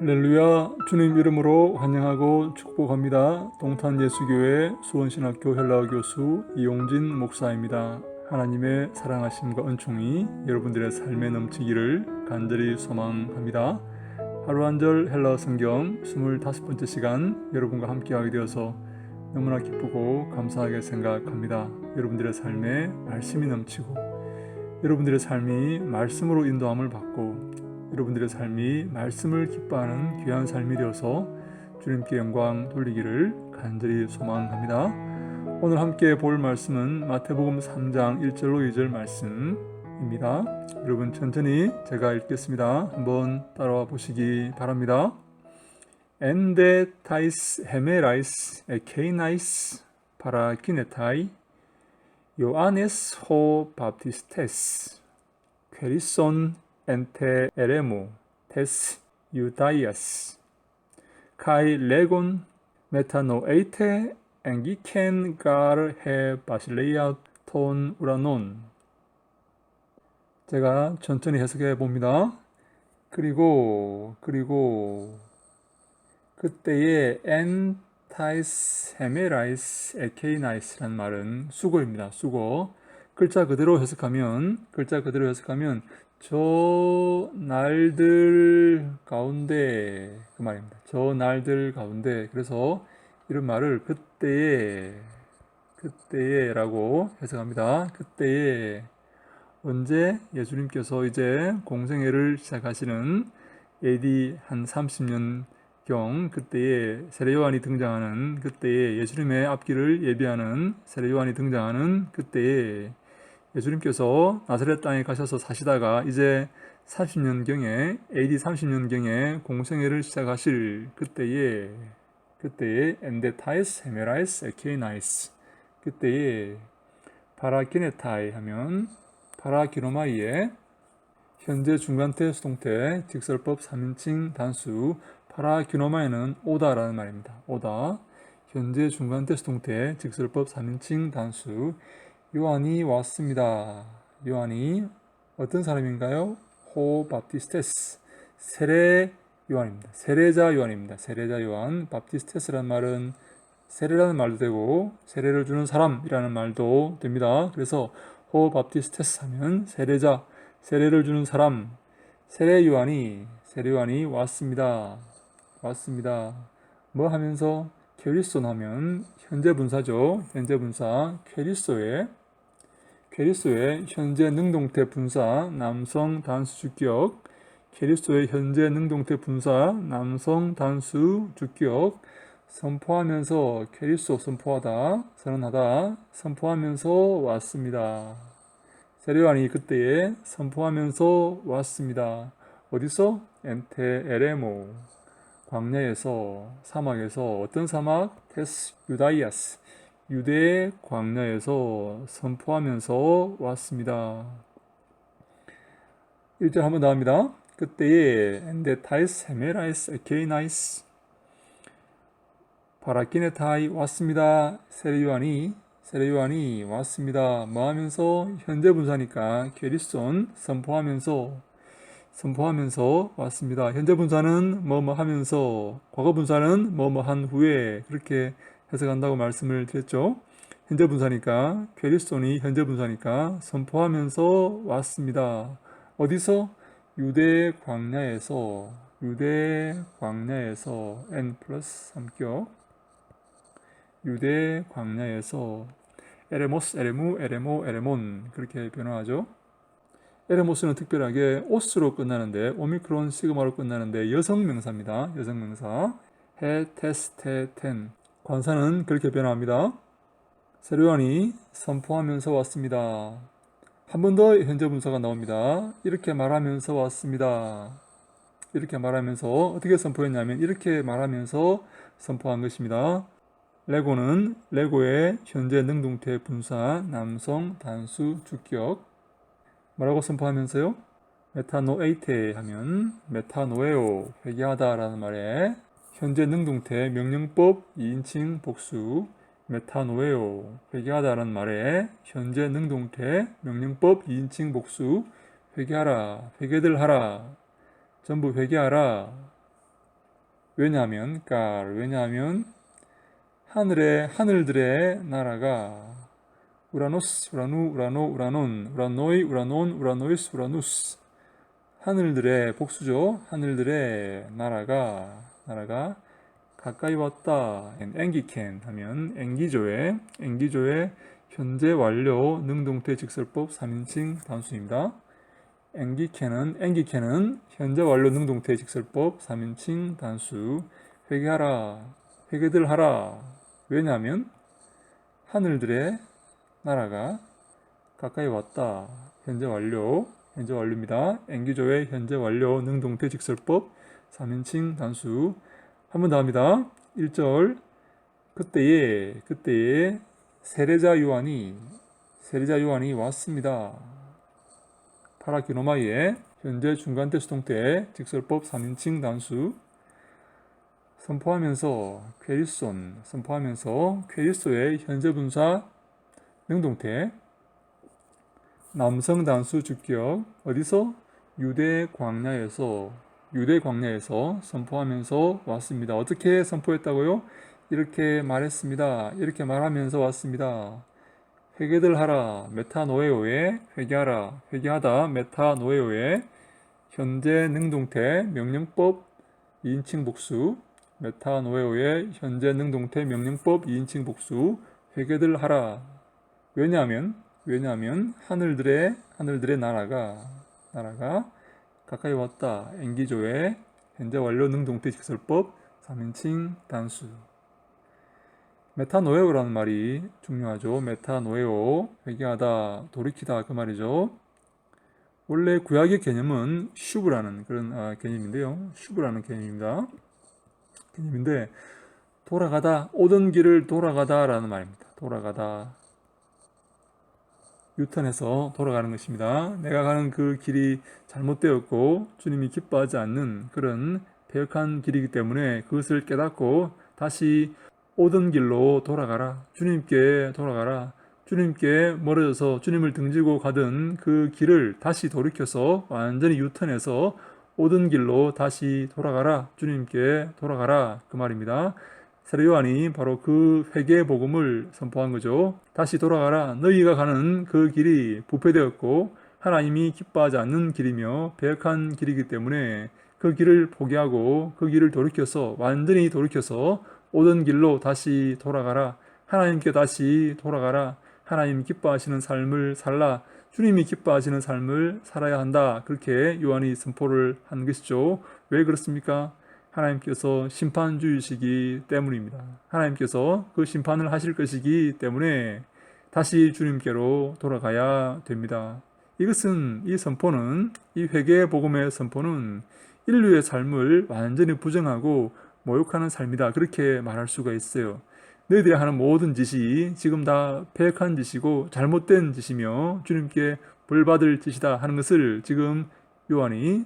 할렐루야. 주님 이름으로 환영하고 축복합니다. 동탄예수교회 수원신학교 헬라어 교수 이용진 목사입니다. 하나님의 사랑하심과 은총이 여러분들의 삶에 넘치기를 간절히 소망합니다. 하루 한 절 헬라어 성경 25번째 시간 여러분과 함께하게 되어서 너무나 기쁘고 감사하게 생각합니다. 여러분들의 삶에 말씀이 넘치고 여러분들의 삶이 말씀으로 인도함을 받고 여러분들의 삶이 말씀을 기뻐하는 귀한 삶이 되어서 주님께 영광 돌리기를 간절히 소망합니다. 오늘 함께 볼 말씀은 마태복음 3장 1절로 2절 말씀입니다. 여러분 천천히 제가 읽겠습니다. 한번 따라와 보시기 바랍니다. Ende tais hemerais ekeinais parakinetai Ioannes ho baptistes Querison ente eremo tes Iudaias kai legon metanoeite engiken gar he basileia ton uranon. 제가 천천히 해석해 봅니다. 그리고 그때의 엔타이스 헤메라이스 에케이나이스라는 말은 수고입니다. 수고. 글자 그대로 해석하면 저 날들 가운데 그 말입니다. 저 날들 가운데. 그래서 이런 말을 그때에라고 해석합니다. 그때에 언제 예수님께서 이제 공생애를 시작하시는 AD 한 30년경 그때에 세례요한이 등장하는 그때에 예수님의 앞길을 예비하는 세례요한이 등장하는 그때에 예수님께서 나사렛 땅에 가셔서 사시다가 이제 30년경에 AD 30년경에 공생애를 시작하실 그때에 엔데타이스 헤메라이스 에케이나이스 그때에 파라키네타이 하면 파라기노마이의 현재 중간태 수동태 직설법 3인칭 단수 파라기노마이는 오다라는 말입니다. 오다 현재 중간태 수동태 직설법 3인칭 단수 요한이 왔습니다. 요한이 어떤 사람인가요? 호 바티스테스 세례 요한입니다. 세례자 요한입니다. 세례자 요한. 바티스테스라는 말은 세례라는 말도 되고 세례를 주는 사람이라는 말도 됩니다. 그래서 호 바티스테스 하면 세례자, 세례를 주는 사람, 세례 요한이 왔습니다. 뭐 하면서 퀘리손 하면 현재 분사죠. 현재 분사 퀘리소의 현재 능동태 분사 남성 단수 주격 퀘리소의 현재 능동태 분사 남성 단수 주격 선포하면서 퀘리소 선포하다 선언하다 선포하면서 왔습니다. 세례요한이 그때에 선포하면서 왔습니다. 어디서? 엔테 에레모 광야에서 사막에서 어떤 사막? 테스 유다이아스 유대의 광야에서 선포하면서 왔습니다. 1절 한번 더 합니다. 그때에 엔데타이스 헤메라이스 에케이나이스 바라키네타이 왔습니다. 세례요한이 왔습니다. 뭐 하면서? 현재 분사니까 퀘리손 선포하면서 왔습니다. 현재 분사는 뭐뭐 하면서, 과거 분사는 뭐뭐 한 후에 그렇게 해석한다고 말씀을 드렸죠. 현재 분사니까 퀘리손이 현재 분사니까 선포하면서 왔습니다. 어디서? 유대 광야에서 n 플러스 3격 유대 광야에서 에레모스, 에레무, 에레모, 에레몬 그렇게 변화하죠. 에레모스는 특별하게 오스로 끝나는데 오미크론 시그마로 끝나는데 여성명사입니다. 여성명사 헤테스테텐 관사는 그렇게 변화합니다. 세례요한이 선포하면서 왔습니다. 한 번 더 현재 분사가 나옵니다. 이렇게 말하면서 왔습니다. 이렇게 말하면서 어떻게 선포했냐면 이렇게 말하면서 선포한 것입니다. 레고는 레고의 현재 능동태 분사 남성 단수 주격 뭐라고 선포하면서요? 메타노에이테 하면 메타노에오 회개하다 라는 말에 현재 능동태 명령법 2인칭 복수 메타노에오 회개하다 라는 말에 현재 능동태 명령법 2인칭 복수 회개하라 회개들 하라 전부 회개하라 왜냐하면 하늘들의 나라가 우라노스, 우라누, 우라노, 우라논, 우라노이, 우라논, 우라노이스, 우라누스. 하늘들의 복수죠. 하늘들의 나라가 가까이 왔다. 앵기캔 하면 앵기조의 현재 완료 능동태 직설법 3인칭 단수입니다. 앵기캔은 현재 완료 능동태 직설법 3인칭 단수. 회개들 하라. 왜냐하면 하늘들의 나라가 가까이 왔다. 현재 완료입니다. 앵기조의 현재 완료 능동태 직설법 3인칭 단수. 한 번 더 합니다. 1절 그때에 세례자 요한이 왔습니다. 파라키노마이의 현재 중간태 수동태 직설법 3인칭 단수. 선포하면서 퀘리소의 현재 분사 능동태. 남성 단수 주격. 어디서? 유대 광야에서 선포하면서 왔습니다. 어떻게 선포했다고요? 이렇게 말했습니다. 이렇게 말하면서 왔습니다. 회개들 하라. 메타노에오에 회개하다. 메타노에오에 현재 능동태 명령법 2인칭 복수. 메타노에오의 현재 능동태 명령법 2인칭 복수. 회개들 하라. 왜냐하면 하늘들의 나라가 가까이 왔다. 앵기조의 현재 완료 능동태 직설법 3인칭 단수. 메타노에오라는 말이 중요하죠. 메타노에오, 회개하다, 돌이키다 그 말이죠. 원래 구약의 개념은 슈브라는 그런 개념인데요. 슈브라는 개념입니다. 돌아가다, 오던 길을 돌아가다라는 말입니다. 돌아가다. 유턴해서 돌아가는 것입니다. 내가 가는 그 길이 잘못되었고 주님이 기뻐하지 않는 그런 배역한 길이기 때문에 그것을 깨닫고 다시 오던 길로 돌아가라. 주님께 돌아가라. 주님께 멀어져서 주님을 등지고 가던 그 길을 다시 돌이켜서 완전히 유턴해서 오던 길로 다시 돌아가라. 주님께 돌아가라. 그 말입니다. 세례 요한이 바로 그 회개의 복음을 선포한 거죠. 다시 돌아가라. 너희가 가는 그 길이 부패되었고 하나님이 기뻐하지 않는 길이며 배역한 길이기 때문에 그 길을 포기하고 그 길을 완전히 돌이켜서 오던 길로 다시 돌아가라. 하나님께 다시 돌아가라. 하나님 기뻐하시는 삶을 살라. 주님이 기뻐하시는 삶을 살아야 한다. 그렇게 요한이 선포를 한 것이죠. 왜 그렇습니까? 하나님께서 심판주의시기 때문입니다. 하나님께서 그 심판을 하실 것이기 때문에 다시 주님께로 돌아가야 됩니다. 이 선포는, 이 회개의 복음의 선포는 인류의 삶을 완전히 부정하고 모욕하는 삶이다. 그렇게 말할 수가 있어요. 너희들이 하는 모든 짓이 지금 다 패역한 짓이고 잘못된 짓이며 주님께 벌받을 짓이다 하는 것을 지금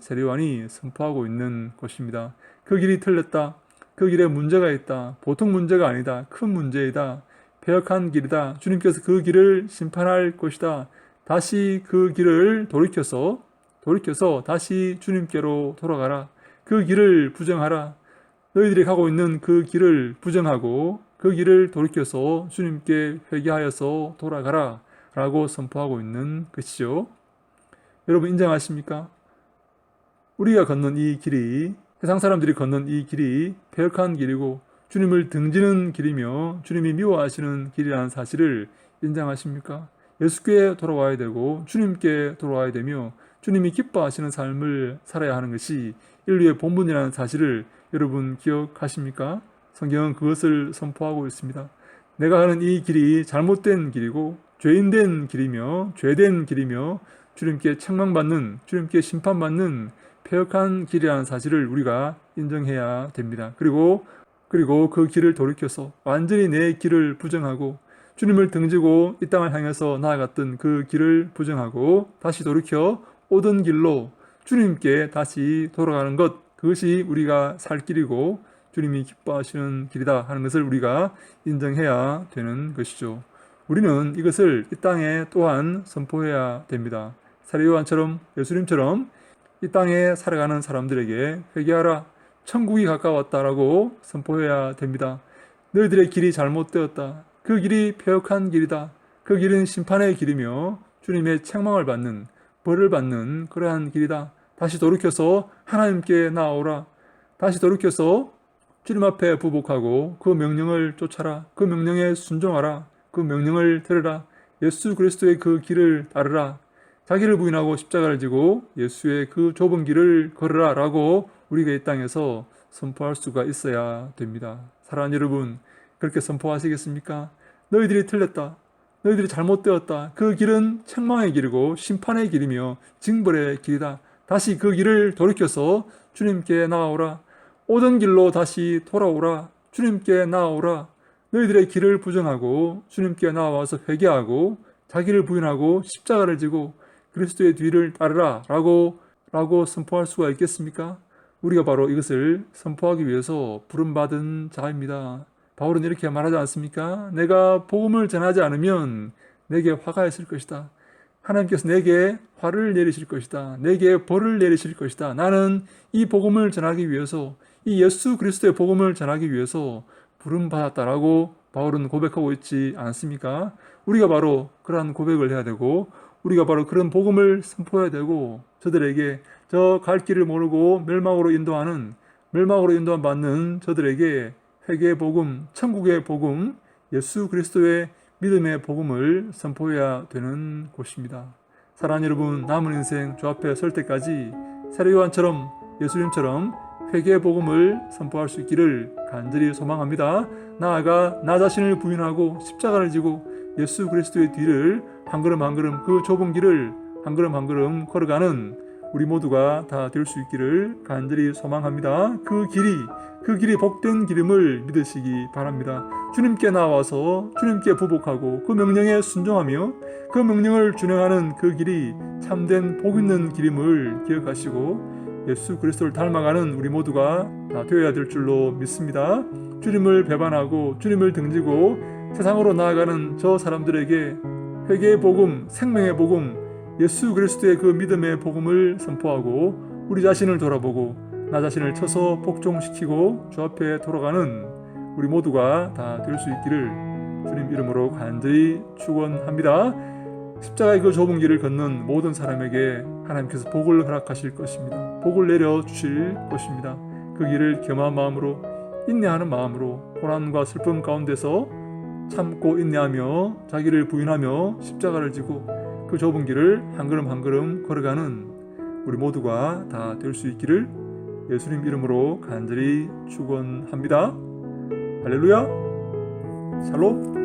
세례 요한이 선포하고 있는 것입니다. 그 길이 틀렸다. 그 길에 문제가 있다. 보통 문제가 아니다. 큰 문제이다. 패역한 길이다. 주님께서 그 길을 심판할 것이다. 다시 그 길을 돌이켜서 다시 주님께로 돌아가라. 그 길을 부정하라. 너희들이 가고 있는 그 길을 부정하고 그 길을 돌이켜서 주님께 회개하여서 돌아가라 라고 선포하고 있는 것이죠. 여러분 인정하십니까? 우리가 걷는 이 길이, 세상 사람들이 걷는 이 길이 패역한 길이고 주님을 등지는 길이며 주님이 미워하시는 길이라는 사실을 인정하십니까? 예수께 돌아와야 되고 주님께 돌아와야 되며 주님이 기뻐하시는 삶을 살아야 하는 것이 인류의 본분이라는 사실을 여러분 기억하십니까? 성경은 그것을 선포하고 있습니다. 내가 가는 이 길이 잘못된 길이고 죄인된 길이며 죄된 길이며 주님께 책망받는, 주님께 심판받는 패역한 길이라는 사실을 우리가 인정해야 됩니다. 그리고 그 길을 돌이켜서 완전히 내 길을 부정하고 주님을 등지고 이 땅을 향해서 나아갔던 그 길을 부정하고 다시 돌이켜 오던 길로 주님께 다시 돌아가는 것, 그것이 우리가 살 길이고 주님이 기뻐하시는 길이다 하는 것을 우리가 인정해야 되는 것이죠. 우리는 이것을 이 땅에 또한 선포해야 됩니다. 세례 요한처럼, 예수님처럼 이 땅에 살아가는 사람들에게 회개하라. 천국이 가까웠다라고 선포해야 됩니다. 너희들의 길이 잘못되었다. 그 길이 패역한 길이다. 그 길은 심판의 길이며 주님의 책망을 받는, 벌을 받는 그러한 길이다. 다시 돌이켜서 하나님께 나아오라. 다시 돌이켜서 주님 앞에 부복하고 그 명령을 쫓아라. 그 명령에 순종하라. 그 명령을 들으라. 예수 그리스도의 그 길을 따르라. 자기를 부인하고 십자가를 지고 예수의 그 좁은 길을 걸으라 라고 우리가 이 땅에서 선포할 수가 있어야 됩니다. 사랑하는 여러분, 그렇게 선포하시겠습니까? 너희들이 틀렸다. 너희들이 잘못되었다. 그 길은 책망의 길이고 심판의 길이며 징벌의 길이다. 다시 그 길을 돌이켜서 주님께 나아오라. 오던 길로 다시 돌아오라. 주님께 나아오라. 너희들의 길을 부정하고 주님께 나와서 회개하고 자기를 부인하고 십자가를 지고 그리스도의 뒤를 따르라 라고 선포할 수가 있겠습니까? 우리가 바로 이것을 선포하기 위해서 부름받은 자입니다. 바울은 이렇게 말하지 않습니까? 내가 복음을 전하지 않으면 내게 화가 있을 것이다. 하나님께서 내게 화를 내리실 것이다. 내게 벌을 내리실 것이다. 나는 이 복음을 전하기 위해서, 이 예수 그리스도의 복음을 전하기 위해서 부름받았다라고 바울은 고백하고 있지 않습니까? 우리가 바로 그러한 고백을 해야 되고, 우리가 바로 그런 복음을 선포해야 되고, 저들에게 저 갈 길을 모르고 멸망으로 인도받는 저들에게 회개의 복음, 천국의 복음, 예수 그리스도의 믿음의 복음을 선포해야 되는 곳입니다. 사랑하는 여러분, 남은 인생 주 앞에 설 때까지 세례 요한처럼, 예수님처럼 회개의 복음을 선포할 수 있기를 간절히 소망합니다. 나아가 나 자신을 부인하고 십자가를 지고 예수 그리스도의 뒤를 한 걸음 한 걸음, 그 좁은 길을 한 걸음 한 걸음 걸어가는 우리 모두가 다 될 수 있기를 간절히 소망합니다. 그 길이 복된 길임을 믿으시기 바랍니다. 주님께 나와서 주님께 부복하고 그 명령에 순종하며 그 명령을 준행하는 그 길이 참된 복 있는 길임을 기억하시고 예수 그리스도를 닮아가는 우리 모두가 다 되어야 될 줄로 믿습니다. 주님을 배반하고 주님을 등지고 세상으로 나아가는 저 사람들에게 회개의 복음, 생명의 복음, 예수 그리스도의 그 믿음의 복음을 선포하고 우리 자신을 돌아보고 나 자신을 쳐서 복종시키고 주 앞에 돌아가는 우리 모두가 다 될 수 있기를 주님 이름으로 간절히 축원합니다. 십자가의 그 좁은 길을 걷는 모든 사람에게 하나님께서 복을 허락하실 것입니다. 복을 내려주실 것입니다. 그 길을 겸한 마음으로, 인내하는 마음으로 고난과 슬픔 가운데서 참고 인내하며 자기를 부인하며 십자가를 지고 그 좁은 길을 한 걸음 한 걸음 걸어가는 우리 모두가 다 될 수 있기를 예수님 이름으로 간절히 축원합니다. 할렐루야. 샬롬.